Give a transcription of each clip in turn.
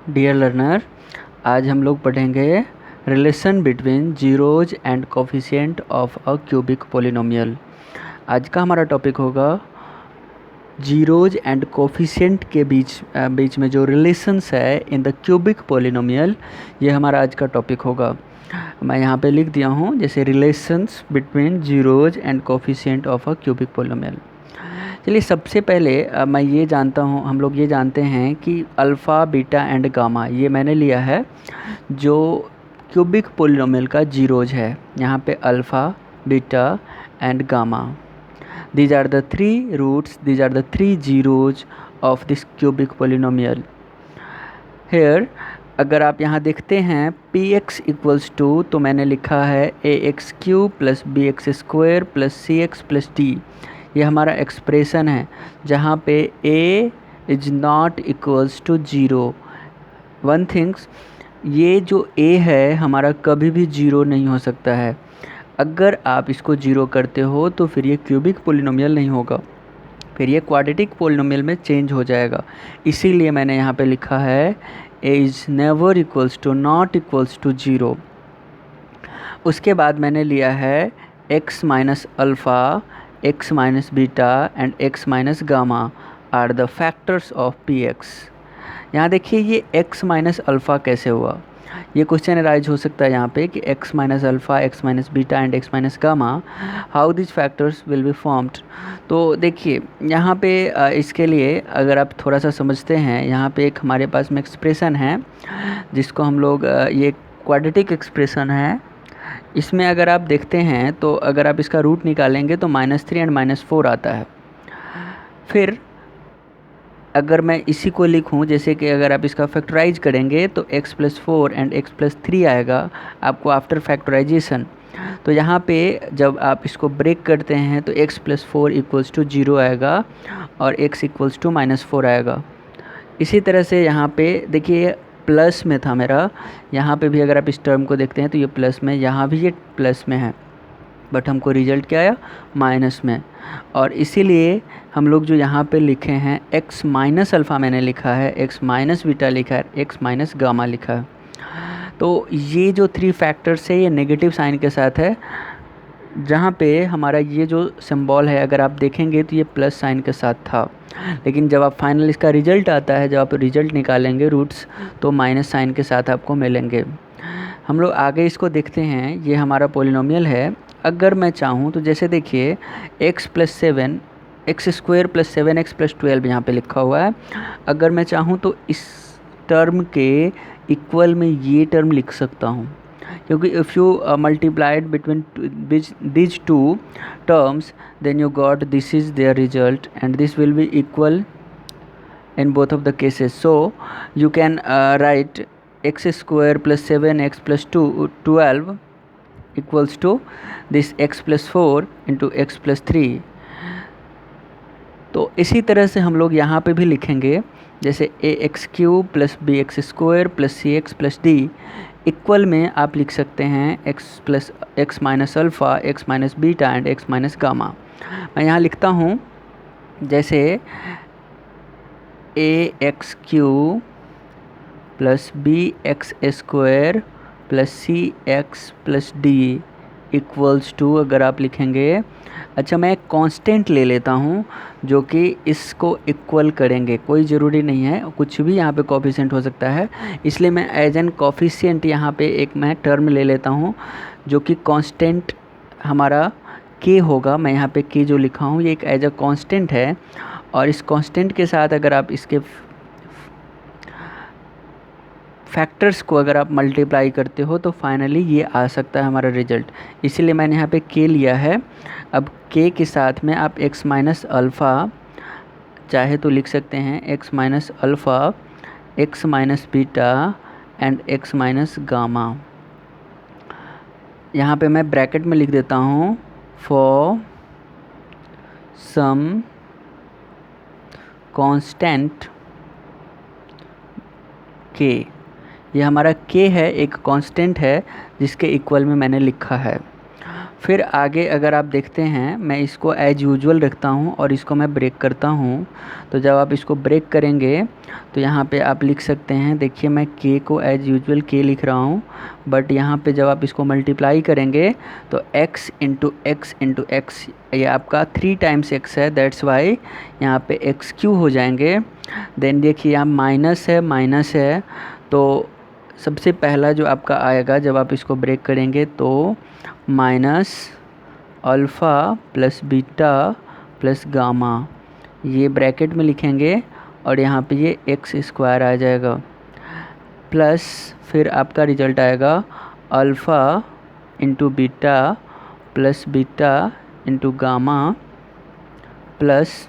Dear learner, आज हम लोग पढ़ेंगे relation between zeros and coefficient of a cubic polynomial. आज का हमारा टॉपिक होगा जीरोज एंड कोफिशिएंट के बीच में जो रिलेशंस है इन द क्यूबिक पोलिनोमियल, ये हमारा आज का टॉपिक होगा। मैं यहाँ पे लिख दिया हूँ जैसे relations between zeros and coefficient of a cubic polynomial. चलिए, सबसे पहले हम लोग ये जानते हैं कि अल्फ़ा, बीटा एंड गामा, ये मैंने लिया है जो क्यूबिक पोलिनोमियल का जीरोज है। यहाँ पे alpha, beta and gamma, these are the three roots, these are the three zeros of this cubic polynomial. Here अगर आप यहाँ देखते हैं px इक्वल्स टू, तो मैंने लिखा है ax cube plus bx square plus cx plus d। ये हमारा एक्सप्रेशन है जहाँ पे a is not equals to zero. One things, ये जो a है हमारा कभी भी ज़ीरो नहीं हो सकता है। अगर आप इसको ज़ीरो करते हो तो फिर ये क्यूबिक पोलिनोमियल नहीं होगा, फिर ये क्वाड्रेटिक पोलिनोमियल में चेंज हो जाएगा। इसीलिए मैंने यहाँ पे लिखा है a is never equals to, not equals to zero. उसके बाद मैंने लिया है x minus alpha, x minus beta and x minus gamma are the factors of px। यहाँ देखिए ये x माइनस अल्फ़ा कैसे हुआ, ये क्वेश्चन राइज हो सकता है यहाँ पे कि x minus alpha, x minus beta and x minus gamma, how this factors will be formed. तो देखिए यहाँ पे इसके लिए अगर आप थोड़ा सा समझते हैं, यहाँ पे एक हमारे पास में एक्सप्रेशन है जिसको हम लोग ये क्वाड्रेटिक एक्सप्रेशन है। इसमें अगर आप देखते हैं तो अगर आप इसका रूट निकालेंगे तो -3 एंड -4 आता है। फिर अगर मैं इसी को लिखूं, जैसे कि अगर आप इसका फैक्टराइज करेंगे तो x plus 4 and x plus 3 आएगा आपको आफ्टर फैक्टराइजेशन। तो यहाँ पे जब आप इसको ब्रेक करते हैं तो x प्लस 4 इक्वल्स टू 0 आएगा और x इक्वल्स टू -4 आएगा। इसी तरह से यहाँ पे देखिए प्लस में था मेरा, यहाँ पे भी अगर आप इस टर्म को देखते हैं तो ये प्लस में, यहाँ भी ये प्लस में है, बट हमको रिजल्ट क्या आया, माइनस में। और इसीलिए हम लोग जो यहाँ पे लिखे हैं x माइनस अल्फ़ा मैंने लिखा है, x माइनस बीटा लिखा है, x माइनस गामा लिखा है। तो ये जो थ्री फैक्टर्स है ये नेगेटिव साइन के साथ है, जहाँ पे हमारा ये जो सिंबल है अगर आप देखेंगे तो ये प्लस साइन के साथ था, लेकिन जब आप फाइनल इसका रिजल्ट आता है, जब आप रिजल्ट निकालेंगे रूट्स, तो माइनस साइन के साथ आपको मिलेंगे। हम लोग आगे इसको देखते हैं, ये हमारा पोलिनोमियल है। अगर मैं चाहूँ तो जैसे देखिए x plus 7, x square plus 7x plus 12 यहाँ पे लिखा हुआ है। अगर मैं चाहूँ तो इस टर्म के इक्वल में ये टर्म लिख सकता हूँ, क्योंकि if you multiplied between these two terms then you got this is their result and this will be equal in both of the cases. So you can write x square plus 7x plus 12 equals to this x plus 4 into x plus 3। तो इसी तरह से हम लोग यहाँ पे भी लिखेंगे, जैसे ax cube plus bx square plus cx plus d equal में आप लिख सकते हैं x minus alpha, x minus beta and x minus gamma. मैं यहाँ लिखता हूँ जैसे ax cube plus bx square plus cx plus d equals to, अगर आप लिखेंगे, अच्छा मैं एक कांस्टेंट ले लेता हूँ जो कि इसको इक्वल करेंगे, कोई ज़रूरी नहीं है, कुछ भी यहाँ पे कोफिशिएंट हो सकता है, इसलिए मैं एज एन कोफिशिएंट यहाँ पे एक मैं टर्म ले लेता हूँ जो कि कांस्टेंट हमारा k होगा। मैं यहाँ पे k जो लिखा हूँ ये एक एज अ कांस्टेंट है, और इस कांस्टेंट के साथ अगर आप इसके फैक्टर्स को अगर आप मल्टीप्लाई करते हो तो फाइनली ये आ सकता है हमारा रिजल्ट। इसीलिए मैंने यहाँ पे k लिया है। अब k के साथ में आप x माइनस अल्फ़ा चाहे तो लिख सकते हैं, x minus alpha, x minus beta and x minus gamma. यहाँ पे मैं ब्रैकेट में लिख देता हूँ फॉर सम कांस्टेंट k। ये हमारा k है, एक कांस्टेंट है जिसके इक्वल में मैंने लिखा है। फिर आगे अगर आप देखते हैं, मैं इसको एज यूजुअल रखता हूँ और इसको मैं ब्रेक करता हूँ। तो जब आप इसको ब्रेक करेंगे तो यहाँ पे आप लिख सकते हैं, देखिए मैं k को एज यूजुअल k लिख रहा हूँ, बट यहाँ पे जब आप इसको मल्टीप्लाई करेंगे तो x into x into x, ये आपका 3 टाइम्स x है, दैट्स वाई यहाँ पे एक्स क्यू हो जाएंगे। देन देखिए यहाँ माइनस है, तो सबसे पहला जो आपका आएगा जब आप इसको ब्रेक करेंगे तो minus alpha plus beta plus gamma, ये ब्रैकेट में लिखेंगे और यहाँ पे ये एक्स स्क्वायर आ जाएगा, प्लस फिर आपका रिजल्ट आएगा alpha into beta plus beta into gamma plus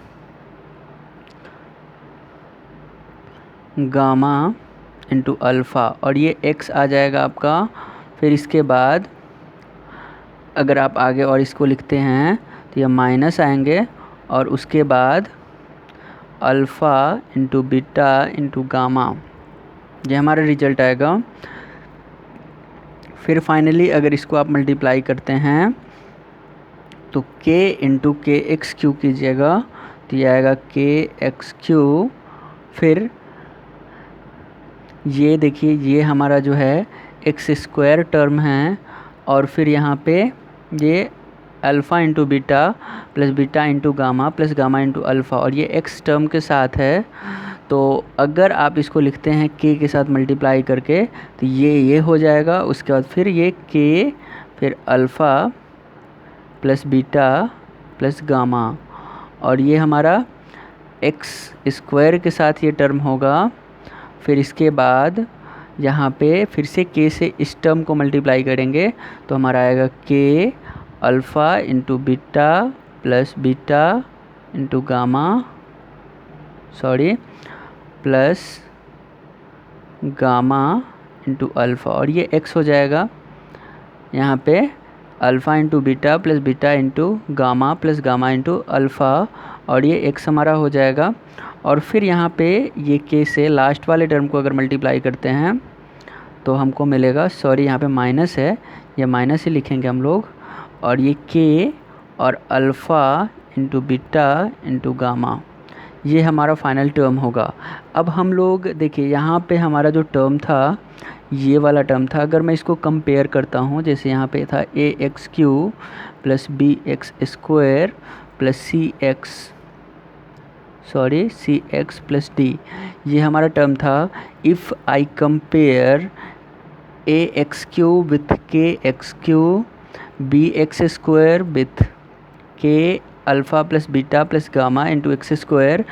gamma into alpha, और ये x आ जाएगा आपका। फिर इसके बाद अगर आप आगे और इसको लिखते हैं तो ये माइनस आएंगे और उसके बाद alpha into beta into gamma, ये हमारा रिजल्ट आएगा। फिर फाइनली अगर इसको आप मल्टीप्लाई करते हैं तो k इंटू के एक्स क्यू कीजिएगा तो ये आएगा k एक्स क्यू। फिर ये देखिए ये हमारा जो है एक्स स्क्वायर टर्म है, और फिर यहाँ पे ये alpha into beta plus beta into gamma plus gamma into alpha, और ये एक्स टर्म के साथ है। तो अगर आप इसको लिखते हैं k के साथ मल्टीप्लाई करके तो ये हो जाएगा। उसके बाद फिर ये k फिर alpha plus beta plus gamma, और ये हमारा एक्स स्क्वायर के साथ ये टर्म होगा। फिर इसके बाद यहाँ पे फिर से k से इस टर्म को मल्टीप्लाई करेंगे तो हमारा आएगा k alpha into beta plus beta into gamma plus gamma into alpha, और ये x हो जाएगा यहाँ पे alpha into beta plus beta into gamma plus gamma into alpha, और ये x हमारा हो जाएगा। और फिर यहाँ पे ये k से लास्ट वाले टर्म को अगर मल्टीप्लाई करते हैं तो हमको मिलेगा, यहाँ पे माइनस है, ये माइनस ही लिखेंगे हम लोग, और ये k और alpha into beta into gamma, ये हमारा फाइनल टर्म होगा। अब हम लोग देखिए यहाँ पे हमारा जो टर्म था ये वाला टर्म था, अगर मैं इसको कंपेयर करता हूँ, जैसे यहाँ पे था a x cube plus b x square plus c x plus d, ये हमारा टर्म था। If I compare a x cube with k x cube, b x square with k alpha plus beta plus gamma into x square,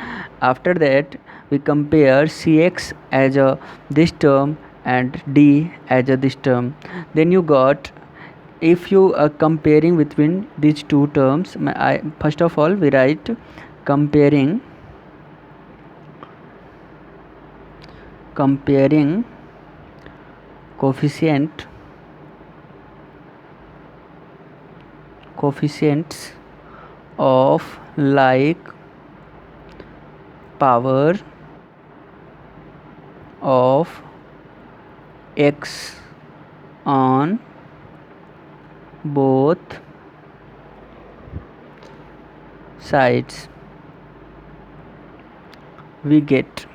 after that we compare cx as a this term and d as a this term, then you got, if you are comparing between these two terms, first of all we write comparing coefficients of like power of x on both sides, we get,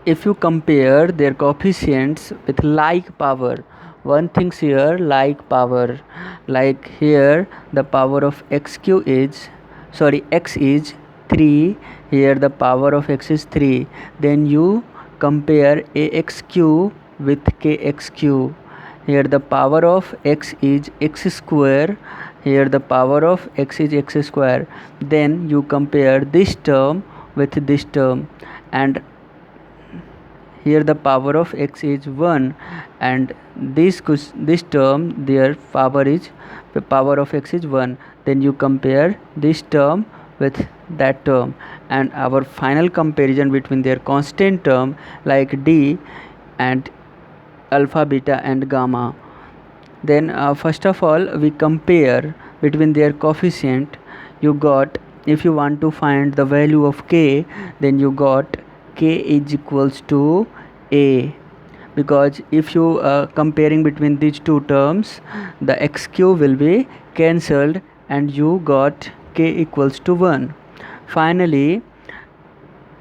if you compare their coefficients with like power, one thing here, like power, like here the power of x is 3, here the power of x is 3, then you compare axq with kxq, here the power of x is x square, here the power of x is x square, then you compare this term with this term, and here the power of x is 1 and this term, their power of x is 1, then you compare this term with that term, and our final comparison between their constant term like d and alpha, beta and gamma. Then first of all we compare between their coefficient. You got, if you want to find the value of k, then you got k is equals to a because if you comparing between these two terms, the x cube will be cancelled and you got k equals to 1. Finally,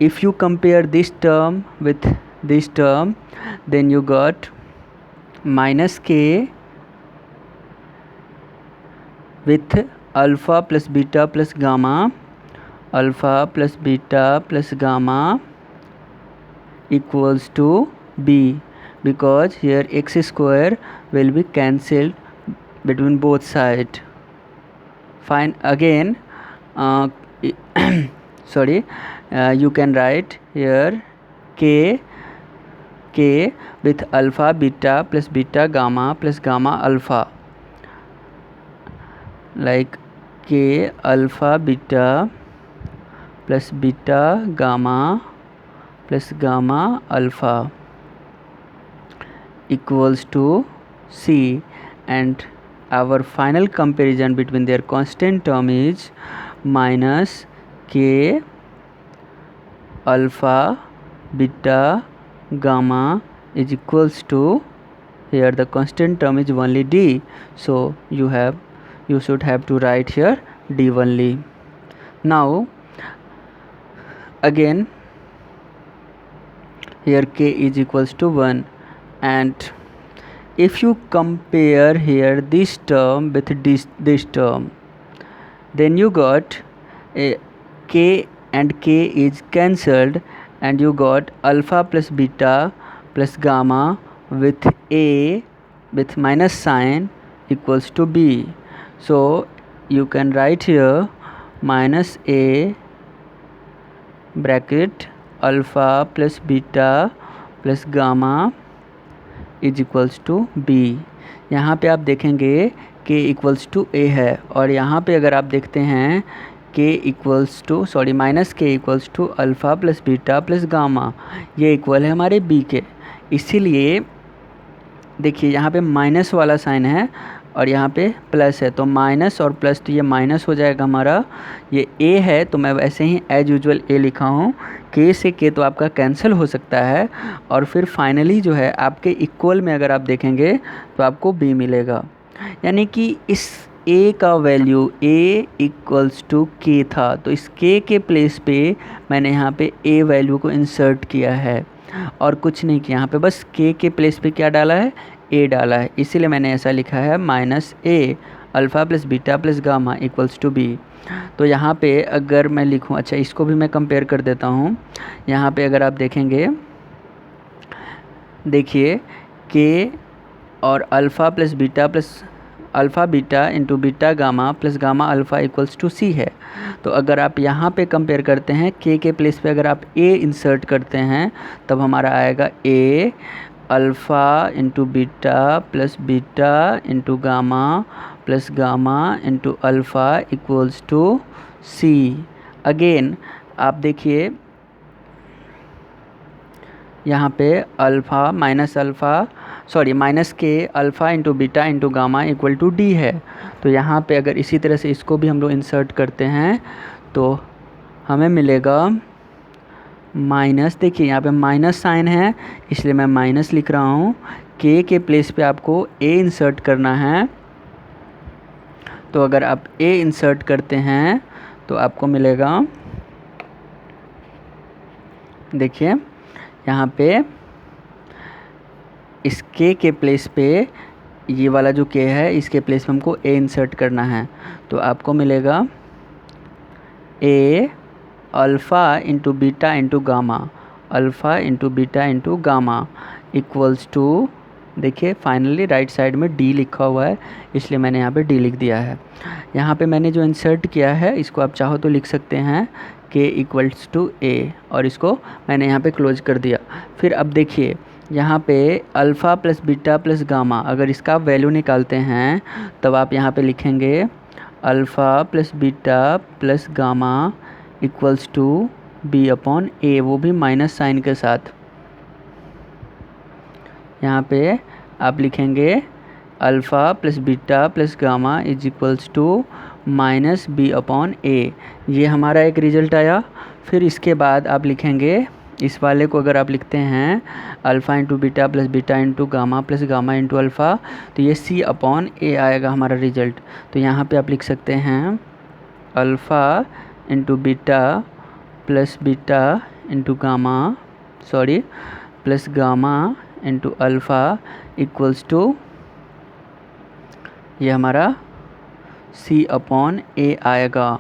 if you compare this term with this term, then you got minus k with alpha plus beta plus gamma, alpha plus beta plus gamma equals to b, because here x square will be cancelled between both sides. Fine, again sorry, you can write here k with alpha beta plus beta gamma plus gamma alpha, like k alpha beta plus beta gamma plus gamma alpha equals to c, and our final comparison between their constant term is minus k alpha beta gamma is equals to, here the constant term is only d, so you should have to write here d only. Now again here k is equals to 1, and if you compare here this term with this term, then you got a k and k is cancelled, and you got alpha plus beta plus gamma with a with minus sign equals to b. So you can write here minus a bracket alpha plus beta plus gamma is equals to b. यहाँ पे आप देखेंगे k equals to a है, और यहाँ पे अगर आप देखते हैं k equals to minus k equals to alpha plus beta plus gamma, ये इक्वल है हमारे b के. इसीलिए देखिए यहाँ पे माइनस वाला साइन है और यहाँ पे प्लस है, तो माइनस और प्लस, तो ये माइनस हो जाएगा हमारा. ये a है तो मैं वैसे ही एज यूजुअल a लिखा हूँ. k से k तो आपका कैंसिल हो सकता है, और फिर फाइनली जो है आपके इक्वल में अगर आप देखेंगे तो आपको b मिलेगा. यानी कि इस a का value a equals to k था, तो इस k के प्लेस पे मैंने यहाँ पे a वैल्यू को इंसर्ट किया है और कुछ नहीं किया. यहाँ पे बस k के प्लेस पे क्या डाला है, a डाला है, इसीलिए मैंने ऐसा लिखा है minus a alpha plus beta plus gamma equals to b. तो यहाँ पे अगर मैं लिखूँ, अच्छा इसको भी मैं कंपेयर कर देता हूँ. यहाँ पे अगर आप देखेंगे, देखिए k और alpha plus beta plus alpha beta into beta gamma plus gamma alpha equals to c है. तो अगर आप यहाँ पे कंपेयर करते हैं k के प्लेस पे अगर आप a इंसर्ट करते हैं, तब हमारा आएगा a alpha into beta into gamma plus gamma into alpha equals to c. Again आप देखिए यहाँ पे अल्फ़ा माइनस के alpha into beta into gamma equal to d है. तो यहाँ पे अगर इसी तरह से इसको भी हम लोग इंसर्ट करते हैं तो हमें मिलेगा माइनस. देखिए यहाँ पे माइनस साइन है, इसलिए मैं माइनस लिख रहा हूँ. k के प्लेस पे आपको a इंसर्ट करना है, तो अगर आप a इंसर्ट करते हैं तो आपको मिलेगा, देखिए यहाँ पे इस k के प्लेस पे ये वाला जो k है इसके प्लेस पे हमको a इंसर्ट करना है, तो आपको मिलेगा a alpha into beta into gamma, alpha into beta into gamma equals to, देखिए फाइनली राइट साइड में d लिखा हुआ है, इसलिए मैंने यहाँ पे d लिख दिया है. यहाँ पे मैंने जो इंसर्ट किया है इसको आप चाहो तो लिख सकते हैं k इक्वल्स टू a, और इसको मैंने यहाँ पे क्लोज कर दिया. फिर अब देखिए यहाँ पे alpha plus beta plus gamma, अगर इसका आप वैल्यू निकालते हैं तब आप यहाँ पे लिखेंगे alpha plus beta plus gamma equals to b upon a, वो भी माइनस साइन के साथ. यहाँ पे आप लिखेंगे alpha plus beta plus gamma is equals to minus b upon a. ये हमारा एक रिजल्ट आया. फिर इसके बाद आप लिखेंगे इस वाले को अगर आप लिखते हैं alpha into beta plus beta into gamma plus gamma into alpha, तो ये C अपॉन A आएगा हमारा रिजल्ट। तो यहाँ पे आप लिख सकते हैं alpha into beta plus beta into gamma plus gamma into alpha equals to ये हमारा C अपॉन A आएगा।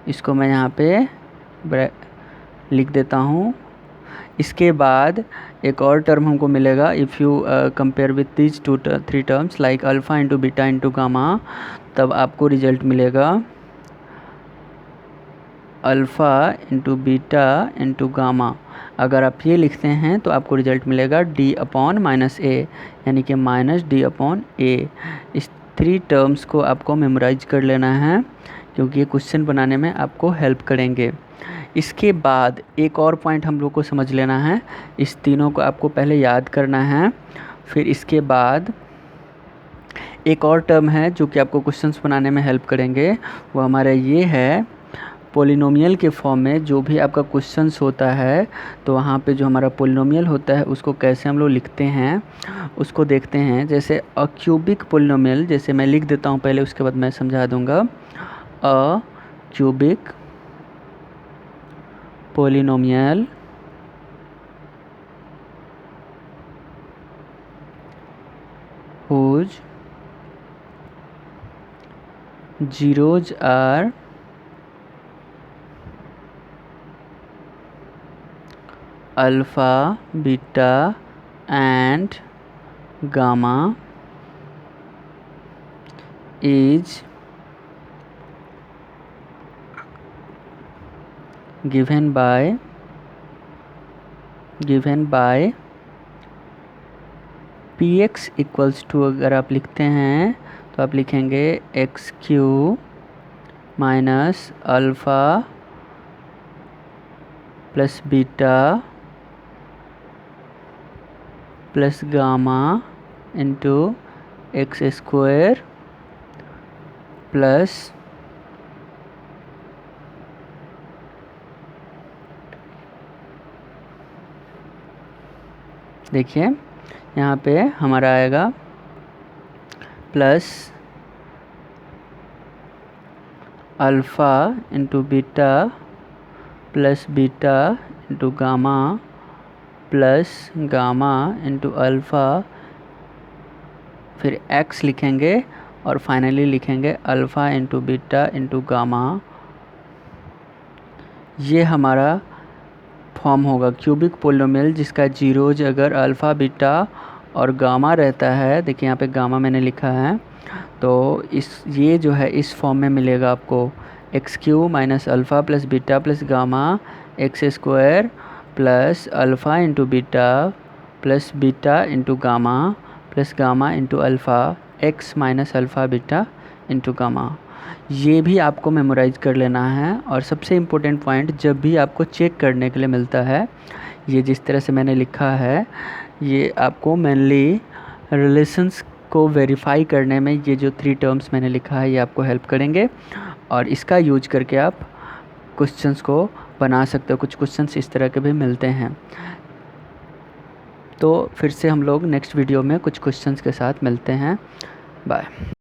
इसको मैं यहाँ पे लिख देता हूँ। इसके बाद एक और टर्म हमको मिलेगा, if you compare with these 3 terms like alpha into beta into gamma, तब आपको रिजल्ट मिलेगा alpha into beta into gamma. अगर आप ये लिखते हैं तो आपको रिजल्ट मिलेगा D अपॉन माइनस A, यानी कि माइनस D अपॉन A। इस 3 टर्म्स को आपको मेमोराइज कर लेना है, क्योंकि ये क्वेश्चन बनाने में आपको हेल्प करेंगे। इसके बाद एक और पॉइंट हम लोग को समझ लेना है, इस तीनों को आपको पहले याद करना है। फिर इसके बाद एक और टर्म है जो कि आपको क्वेश्चंस बनाने में हेल्प करेंगे, वो हमारा ये है पोलिनोमियल के फॉर्म में जो भी आपका क्वेश्चंस होता है, तो वहाँ पे जो हमारा पोलिनोमियल होता है उसको कैसे हम लोग लिखते हैं उसको देखते हैं। जैसे अ क्यूबिक पोलिनोमियल, जैसे मैं लिख देता हूँ पहले, उसके बाद मैं समझा दूँगा। A cubic polynomial whose zeros are alpha, beta and gamma is given by px equals to, अगर आप लिखते हैं तो आप लिखेंगे x cube minus alpha plus beta plus gamma into x square plus देखिए यहाँ पे हमारा आएगा plus alpha into beta plus beta into gamma plus gamma into alpha, फिर x लिखेंगे और फाइनली लिखेंगे alpha into beta into gamma. ये हमारा फॉर्म होगा क्यूबिक पोलिनोमियल जिसका जीरोज अगर अल्फ़ा बीटा और गामा रहता है। देखिए यहाँ पे गामा मैंने लिखा है, तो ये जो है इस फॉर्म में मिलेगा आपको x cube minus alpha plus beta plus gamma x square plus alpha into beta plus beta into gamma plus gamma into alpha x minus alpha beta into gamma. ये भी आपको मेमोराइज कर लेना है। और सबसे इम्पोर्टेंट पॉइंट, जब भी आपको चेक करने के लिए मिलता है, ये जिस तरह से मैंने लिखा है, ये आपको मेनली रिलेशंस को वेरीफाई करने में ये जो 3 टर्म्स मैंने लिखा है ये आपको हेल्प करेंगे, और इसका यूज करके आप क्वेश्चंस को बना सकते हो। कुछ क्वेश्चंस इस तरह के भी मिलते हैं। तो फिर से हम लोग नेक्स्ट वीडियो में कुछ क्वेश्चंस के साथ मिलते हैं। बाय।